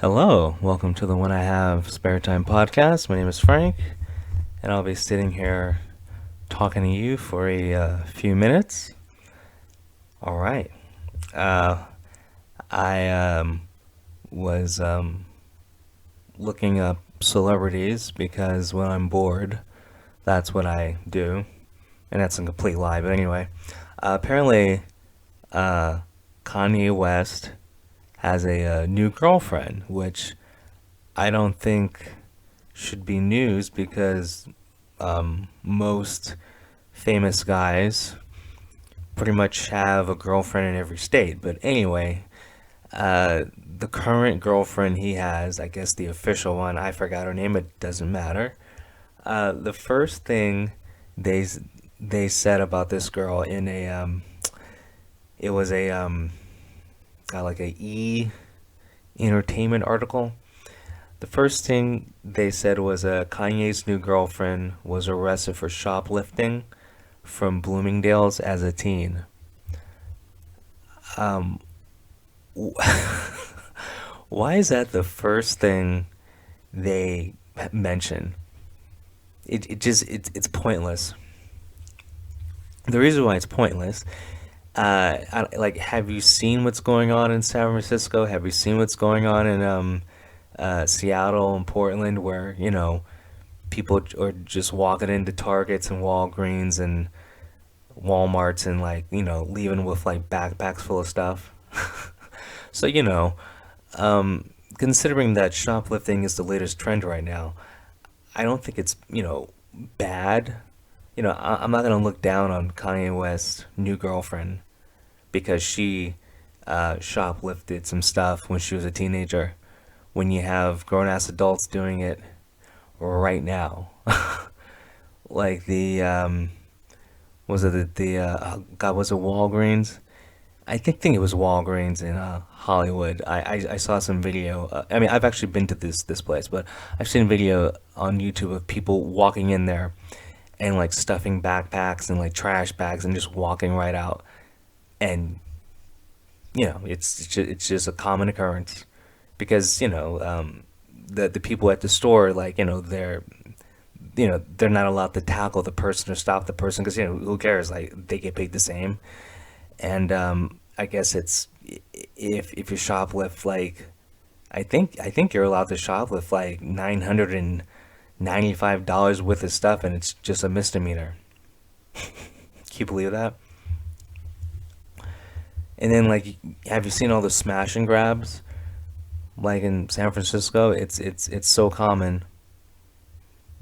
Hello, welcome to the When I Have Spare Time podcast. My name is Frank, and I'll be sitting here talking to you for a few minutes. All right. Uh, I was looking up celebrities because when I'm bored, that's what I do, and that's a complete lie. But anyway, apparently, uh, Kanye West has a new girlfriend, which I don't think should be news because most famous guys pretty much have a girlfriend in every state. But anyway, the current girlfriend he has, I guess the official one, I forgot her name, it doesn't matter. The first thing they they said about this girl in it was like a entertainment article. The first thing they said was Kanye's new girlfriend was arrested for shoplifting from Bloomingdale's as a teen. Um, why is that the first thing they mention? It's pointless. The reason why it's pointless, like, have you seen what's going on in San Francisco? Have you seen what's going on in Seattle and Portland, where people are just walking into Targets and Walgreens and Walmarts and, like, leaving with like backpacks full of stuff. So, considering that shoplifting is the latest trend right now, I don't think it's, bad. I'm not gonna look down on Kanye West's new girlfriend because she shoplifted some stuff when she was a teenager. When you have grown ass adults doing it right now, like the was it God, was it Walgreens? I think it was Walgreens in Hollywood. I saw some video. I mean, I've actually been to this place, but I've seen video on YouTube of people walking in there and like stuffing backpacks and like trash bags and just walking right out. And it's just a common occurrence because the people at the store, like, they're not allowed to tackle the person or stop the person because who cares, like they get paid the same. And I guess it's, if you shoplift, like, I think you're allowed to shoplift like $995 worth of stuff, and it's just a misdemeanor. Can you believe that? And then, like, have you seen all the smash and grabs? Like in San Francisco, it's so common.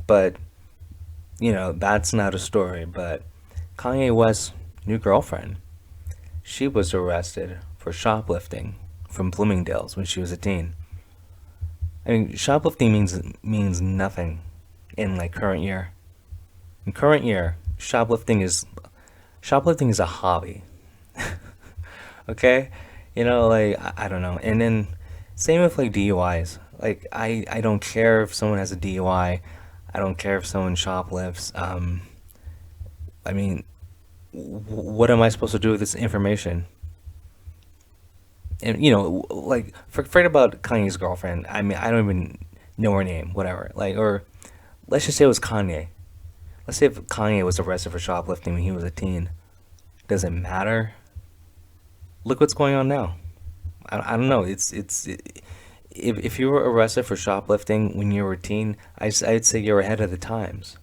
But that's not a story. But Kanye West's new girlfriend, she was arrested for shoplifting from Bloomingdale's when she was a teen. I mean, shoplifting means nothing in, like, current year. In current year, shoplifting is a hobby. Okay, like, I don't know. And then same with like DUIs. Like, I don't care if someone has a DUI. I don't care if someone shoplifts. I mean, what am I supposed to do with this information? And like, forget about Kanye's girlfriend. I mean, I don't even know her name. Whatever. Like, or let's just say it was Kanye. Let's say if Kanye was arrested for shoplifting when he was a teen. Does it matter? Look what's going on now. I don't know. If you were arrested for shoplifting when you were a teen, I'd say you're ahead of the times.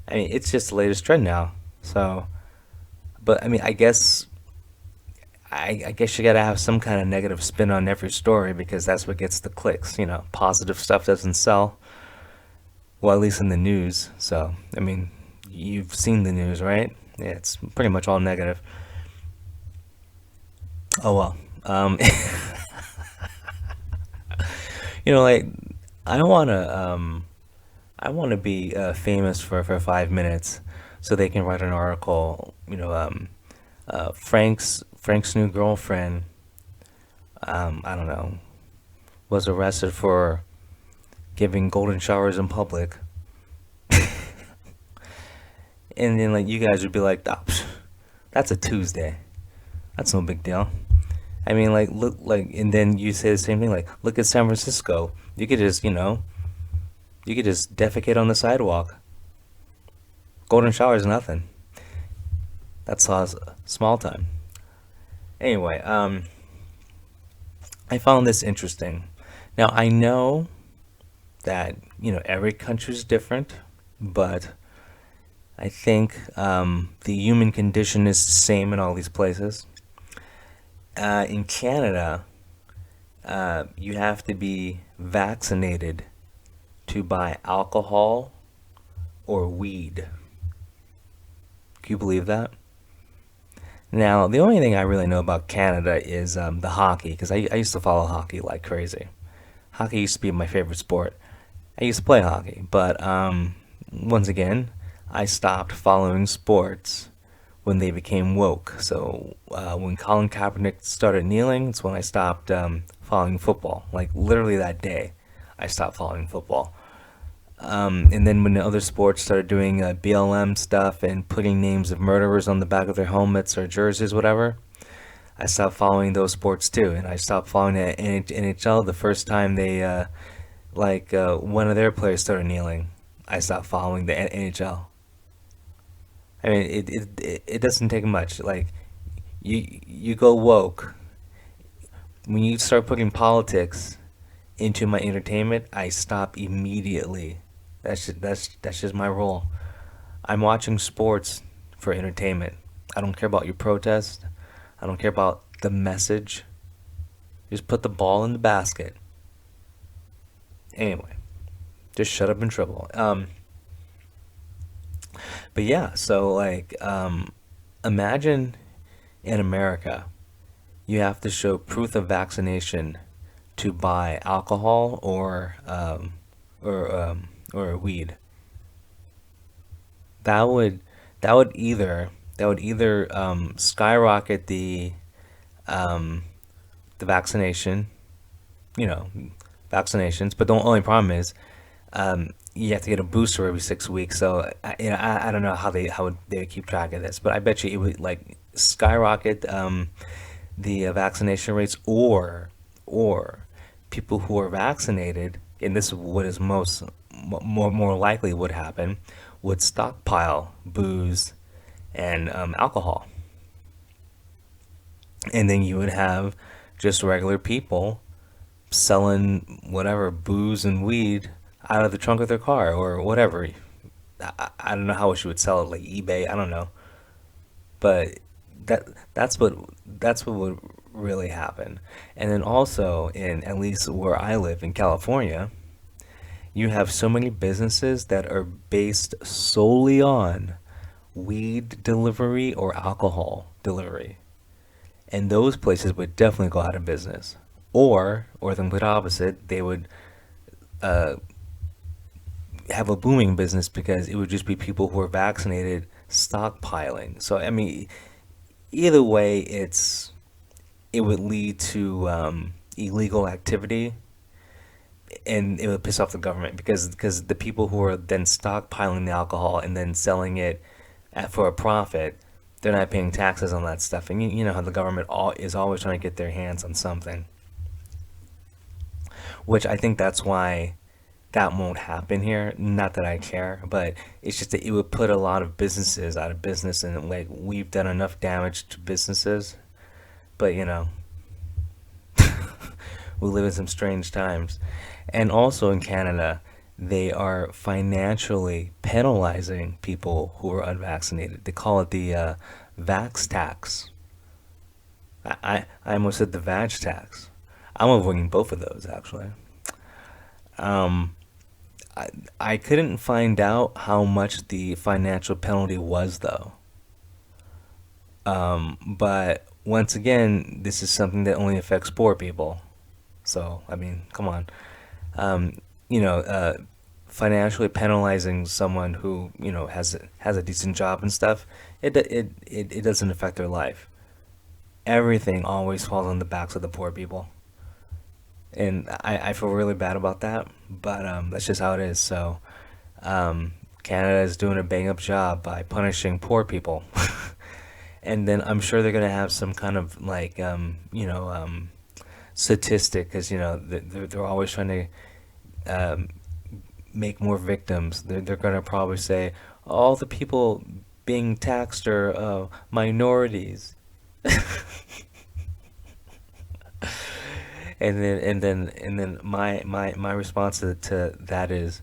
I mean, it's just the latest trend now. So, but I mean, I guess you gotta have some kind of negative spin on every story because that's what gets the clicks. Positive stuff doesn't sell. Well, at least in the news. So, I mean, you've seen the news, right? Yeah, it's pretty much all negative. Oh well. Like, I I wanna be famous for 5 minutes, so they can write an article. Frank's new girlfriend, I don't know, was arrested for giving golden showers in public, and then, like, you guys would be like, "Ah, psh, that's a Tuesday. That's no big deal." I mean, like, look, like, and then you say the same thing, like, look at San Francisco. You could just, you could just defecate on the sidewalk. Golden shower is nothing. That's small time. Anyway, I found this interesting. Now, I know that, every country is different, but I think the human condition is the same in all these places. In Canada, you have to be vaccinated to buy alcohol or weed. Can you believe that? Now, the only thing I really know about Canada is the hockey, because I used to follow hockey like crazy. Hockey used to be my favorite sport. I used to play hockey, but once again, I stopped following sports when they became woke. So when Colin Kaepernick started kneeling, it's when I stopped following football. Like literally that day, I stopped following football. And then when the other sports started doing BLM stuff and putting names of murderers on the back of their helmets or jerseys, whatever, I stopped following those sports too. And I stopped following the NHL the first time they, one of their players started kneeling. I stopped following the NHL. I mean, it doesn't take much. Like, you go woke. When you start putting politics into my entertainment, I stop immediately. That's just my rule. I'm watching sports for entertainment. I don't care about your protest. I don't care about the message. Just put the ball in the basket. Anyway, just shut up and dribble. But yeah, so like, imagine in America, you have to show proof of vaccination to buy alcohol or weed. That would that would either skyrocket um, the vaccination, you know, vaccinations. But the only problem is you have to get a booster every 6 weeks. So I don't know how they would keep track of this, but I bet you it would like skyrocket the vaccination rates, or people who are vaccinated, and this is what is more likely would happen, would stockpile booze and alcohol, and then you would have just regular people selling whatever booze and weed out of the trunk of their car or whatever. I don't know how else you would sell it, like eBay. I don't know, but that that's what that's what would really happen. And then also in at least where I live in California, you have so many businesses that are based solely on weed delivery or alcohol delivery, and those places would definitely go out of business. Or the complete opposite, they would uh, have a booming business because it would just be people who are vaccinated stockpiling. So I mean, either way, it would lead to illegal activity, and it would piss off the government because the people who are then stockpiling the alcohol and then selling it for a profit, they're not paying taxes on that stuff. And you know how the government is always trying to get their hands on something, which I think that's why that won't happen here. Not that I care, but it's just that it would put a lot of businesses out of business, and like we've done enough damage to businesses. But we live in some strange times. And also in Canada, they are financially penalizing people who are unvaccinated. They call it the vax tax. I almost said the vag tax. I'm avoiding both of those actually. Um, I couldn't find out how much the financial penalty was though. But once again, this is something that only affects poor people. So, I mean, come on. Um, you know, financially penalizing someone who, has a decent job and stuff, it doesn't affect their life. Everything always falls on the backs of the poor people. And I feel really bad about that, but that's just how it is. So, Canada is doing a bang up job by punishing poor people. And then I'm sure they're gonna have some kind of like statistic, because they're always trying to make more victims. They're gonna probably say all the people being taxed are minorities, and then my response to that is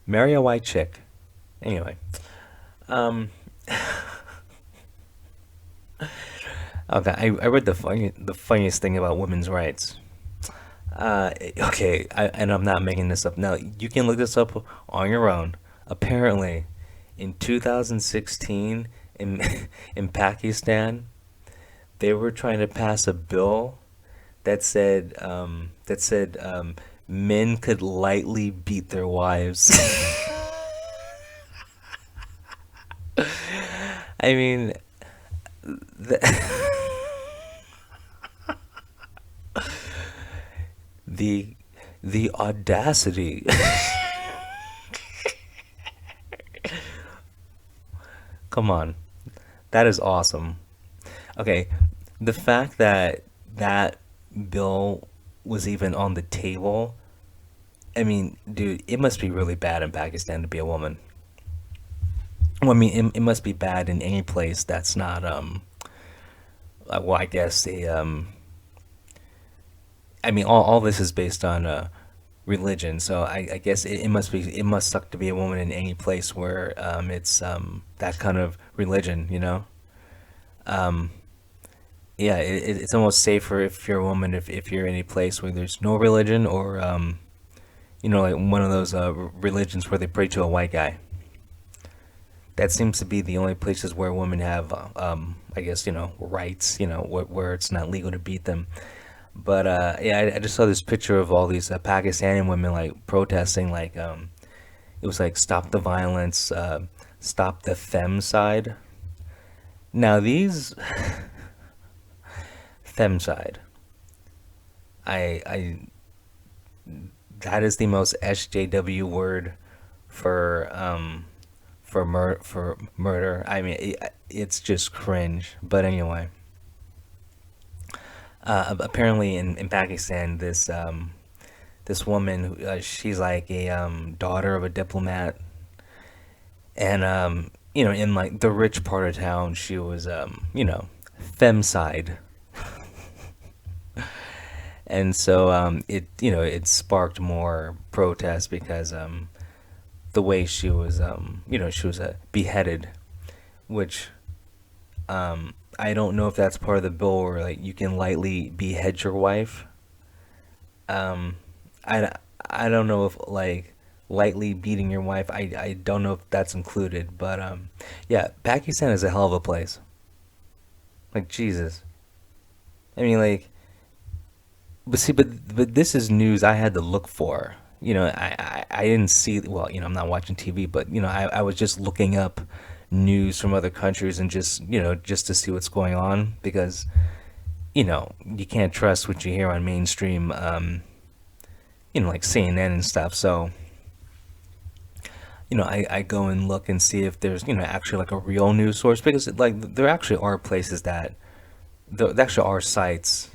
marry a white chick. Anyway, um, okay, I read the funniest thing about women's rights. Okay, and I'm not making this up. Now, you can look this up on your own. Apparently, in 2016, in in Pakistan, they were trying to pass a bill that said men could lightly beat their wives. I mean, the, the the audacity. Come on, that is awesome. Okay, the fact that that bill was even on the table. I mean, dude, it must be really bad in Pakistan to be a woman. Well, I mean, it must be bad in any place that's not well, I guess I mean, all this is based on religion, so I guess it must suck to be a woman in any place where it's that kind of religion, you know? Um, yeah, it's almost safer if you're a woman if you're in any place where there's no religion, or like one of those religions where they pray to a white guy. That seems to be the only places where women have, I guess, rights, where it's not legal to beat them. But yeah, I just saw this picture of all these Pakistani women like protesting, like it was like stop the violence, stop the femicide. Now these femicide, I that is the most SJW word for for murder. I mean, it's just cringe. But anyway, apparently in Pakistan, this woman, she's like a daughter of a diplomat, and in like the rich part of town, she was femicide, and so it sparked more protest because the way she was she was beheaded, which I don't know if that's part of the bill where like you can lightly behead your wife. Um, I I don't know if like lightly beating your wife. I don't know if that's included, but yeah, Pakistan is a hell of a place. Like Jesus, I mean like, but see, but this is news I had to look for. I didn't see. Well, I'm not watching TV, but I was just looking up news from other countries and just to see what's going on, because you can't trust what you hear on mainstream, like CNN and stuff. So, I go and look and see if there's, actually like a real news source, because like there actually are places there actually are sites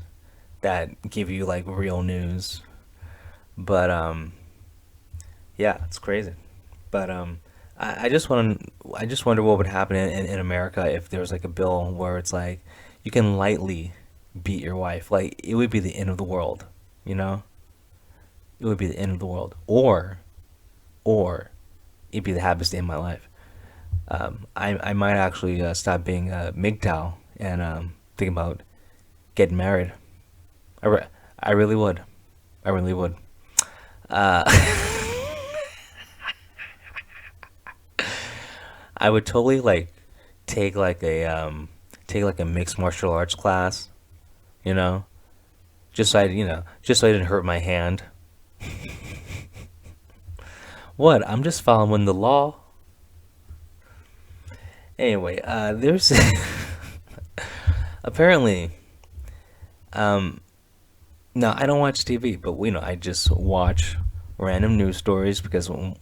that give you like real news. But yeah, it's crazy. But I just wonder what would happen in America if there was like a bill where it's like you can lightly beat your wife. Like it would be the end of the world, you know? It would be the end of the world. Or it'd be the happiest day of my life. I might actually stop being MGTOW and think about getting married. I, re- I really would. I really would. Uh, I would totally like take like a take like a mixed martial arts class, you know, just so I didn't hurt my hand. What? I'm just following the law. Anyway, there's apparently um no, I don't watch TV, but I just watch random news stories because when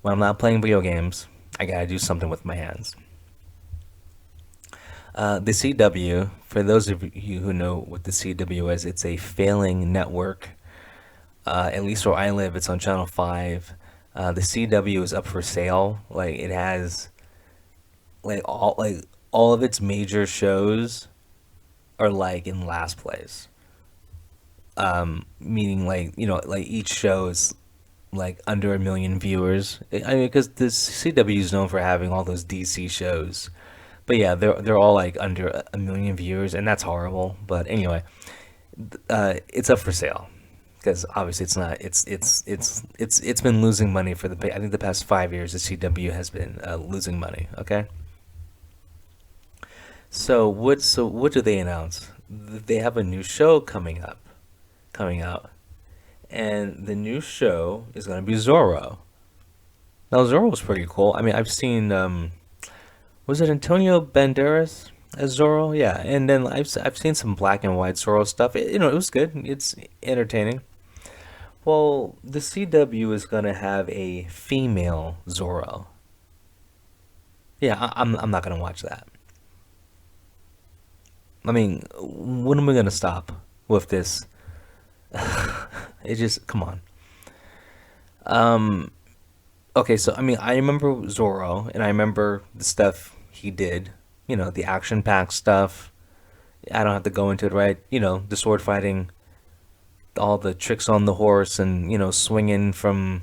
I'm not playing video games, I gotta do something with my hands. The CW, for those of you who know what the CW is, it's a failing network. At least where I live, it's on Channel 5. The CW is up for sale. Like it has all of its major shows are like in last place. Meaning like each show is like under a million viewers. I mean, because the CW is known for having all those DC shows. But yeah, they're all like under a million viewers, and that's horrible. But anyway, it's up for sale because obviously it's not. It's been losing money for I think the past 5 years. The CW has been losing money. Okay. So what do they announce? They have a new show coming out, and the new show is gonna be Zorro. Now Zorro was pretty cool. I mean, I've seen was it Antonio Banderas as Zorro? Yeah, and then I've seen some black and white Zorro stuff. It was good. It's entertaining. Well, the CW is gonna have a female Zorro. Yeah, I'm not gonna watch that. I mean, when am I gonna stop with this? It just come on. Um, okay, so I mean, I remember Zorro, and I remember the stuff he did. The action-packed stuff. I don't have to go into it, right? The sword fighting, all the tricks on the horse, and swinging from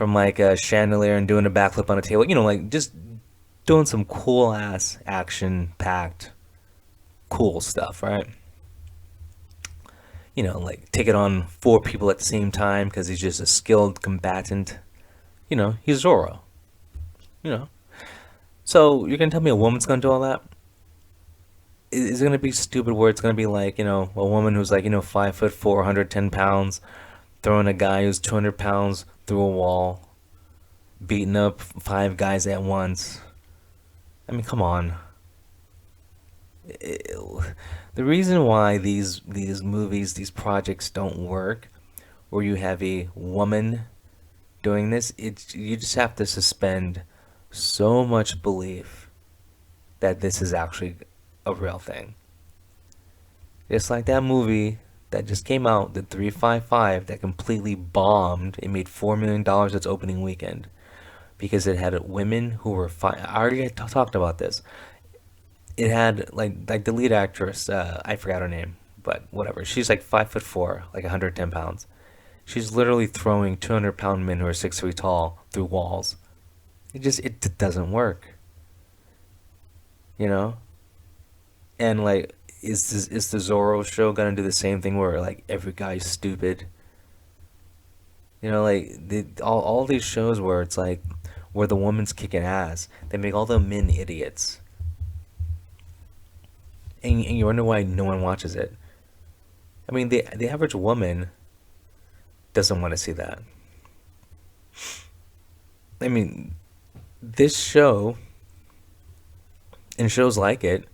like a chandelier and doing a backflip on a table. Like just doing some cool ass action-packed, cool stuff, right? Like take it on four people at the same time because he's just a skilled combatant. He's Zorro. You know. So you're gonna tell me a woman's gonna do all that? Is it gonna be stupid where it's gonna be like, a woman who's like, 5'4", 110 pounds, throwing a guy who's 200 pounds through a wall, beating up five guys at once? I mean, come on. Ew. The reason why these movies, these projects don't work, where you have a woman doing this, you just have to suspend so much belief that this is actually a real thing. It's like that movie that just came out, the 355, that completely bombed. It made $4 million its opening weekend because it had women who were fine. I already talked about this. It had like the lead actress, I forgot her name, but whatever. She's like 5'4", like 110 pounds. She's literally throwing 200-pound men who are 6 feet tall through walls. It doesn't work, you know. And like, is the Zorro show gonna do the same thing where like every guy's stupid? Like all these shows where it's like where the woman's kicking ass, they make all the men idiots, and you wonder why no one watches it. I mean, the average woman doesn't want to see that. I mean, this show and shows like it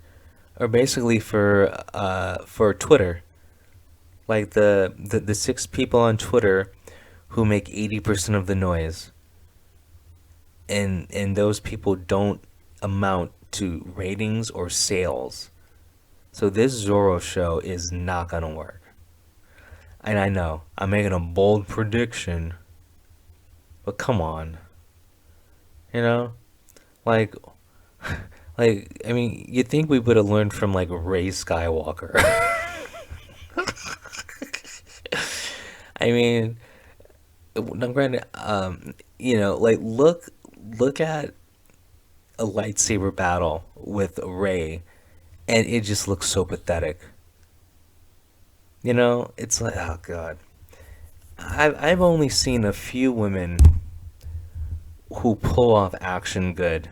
are basically for Twitter. Like the six people on Twitter who make 80% of the noise. And those people don't amount to ratings or sales. So this Zorro show is not gonna work. And I know I'm making a bold prediction, but come on, you know, like, I mean, you think we would have learned from like Ray Skywalker? I mean, now granted, like look at a lightsaber battle with Ray, and it just looks so pathetic. It's like, oh god. I've only seen a few women who pull off action good,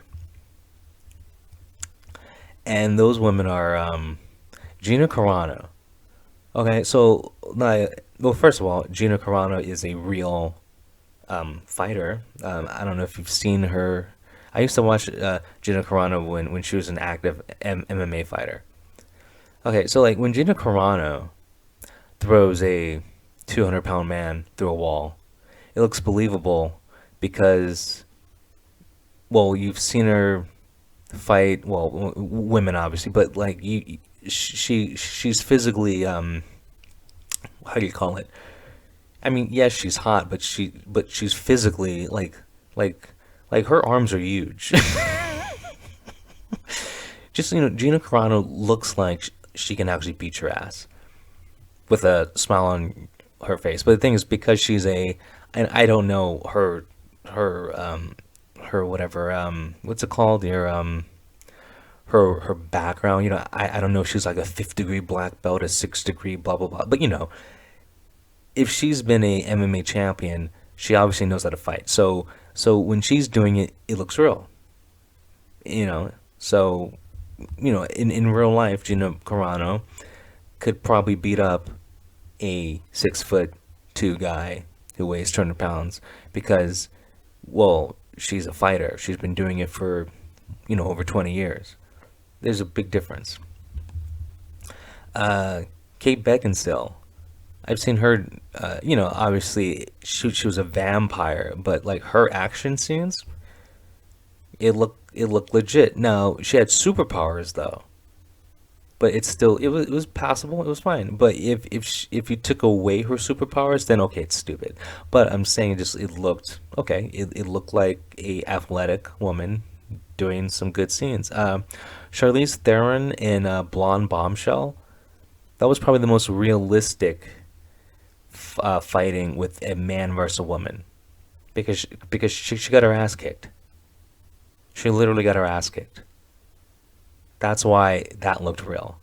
and those women are Gina Carano. Okay, so well, first of all, Gina Carano is a real fighter. I don't know if you've seen her. I used to watch Gina Carano when she was an active MMA fighter. Okay, so like when Gina Carano throws a 200-pound man through a wall, it looks believable because, well, you've seen her fight. Well, women obviously, but like she's physically how do you call it? I mean, yes, she's hot, but she's physically like like her arms are huge. Just Gina Carano looks like she can actually beat your ass with a smile on her face. But the thing is, because she's a, and I don't know her her whatever what's it called, your her background. I don't know if she's like a fifth degree black belt, a sixth degree blah blah blah. But if she's been a MMA champion, she obviously knows how to fight. So when she's doing it, it looks real. You know, so in real life, Gina Carano could probably beat up a 6'2" guy who weighs 200 pounds because, well, she's a fighter. She's been doing it for, over 20 years. There's a big difference. Kate Beckinsale, I've seen her, obviously she was a vampire, but like her action scenes, it looked legit. Now, she had superpowers though, but it was passable. It was fine. But if you took away her superpowers, then okay, it's stupid. But I'm saying just it looked okay. It looked like a athletic woman doing some good scenes. Charlize Theron in Blonde Bombshell. That was probably the most realistic fighting with a man versus a woman because she got her ass kicked. She literally got her ass kicked. That's why that looked real.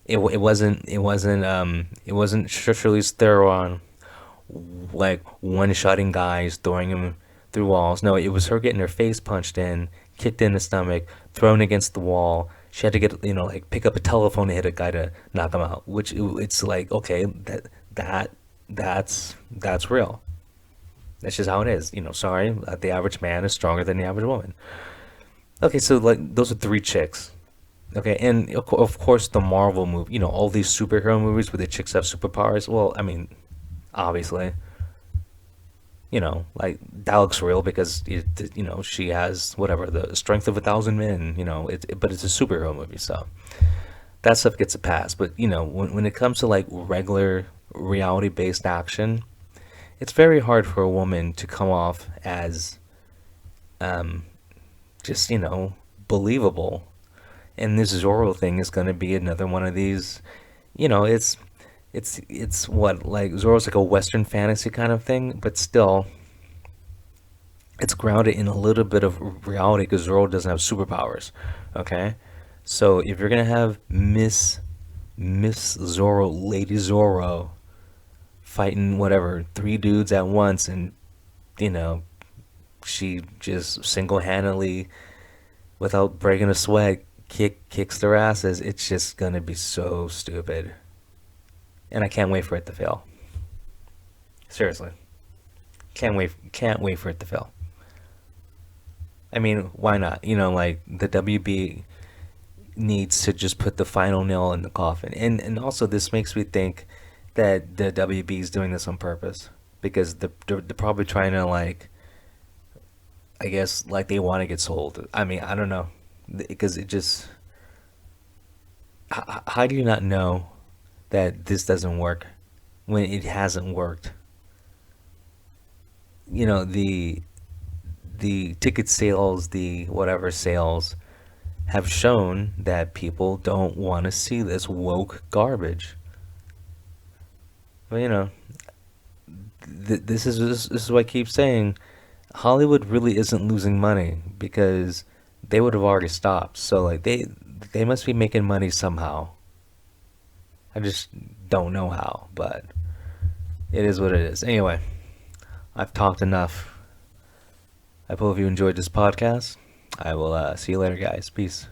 It wasn't Charlize Theron like one-shotting guys, throwing him through walls. No, it was her getting her face punched in, kicked in the stomach, thrown against the wall. She had to get like pick up a telephone and hit a guy to knock him out. Which it's like okay, that's real. That's just how it is. Sorry, the average man is stronger than the average woman. Okay, so like those are three chicks. Okay, and of course the Marvel movie, all these superhero movies where the chicks have superpowers. Well, I mean, obviously, like that looks real because she has whatever the strength of 1,000 men. But it's a superhero movie, so that stuff gets a pass. But when it comes to like regular reality-based action, it's very hard for a woman to come off as just believable. And this Zorro thing is going to be another one of these. It's what, like Zorro's like a Western fantasy kind of thing, but still, it's grounded in a little bit of reality because Zorro doesn't have superpowers. Okay, so if you're gonna have Miss Zorro, Lady Zorro, fighting whatever three dudes at once, and you know she just single-handedly, without breaking a sweat, kicks their asses, it's just gonna be so stupid. And I can't wait for it to fail. Seriously. Can't wait for it to fail. I mean, why not? Like the WB needs to just put the final nail in the coffin. And also this makes me think that the WB is doing this on purpose because they're probably trying to, like, I guess, like, they want to get sold. I mean, I don't know, because it just, how do you not know that this doesn't work when it hasn't worked? The ticket sales, the whatever sales, have shown that people don't want to see this woke garbage. But this is what I keep saying. Hollywood really isn't losing money because they would have already stopped. So like they must be making money somehow. I just don't know how, but it is what it is. Anyway, I've talked enough. I hope you enjoyed this podcast. I will see you later, guys. Peace.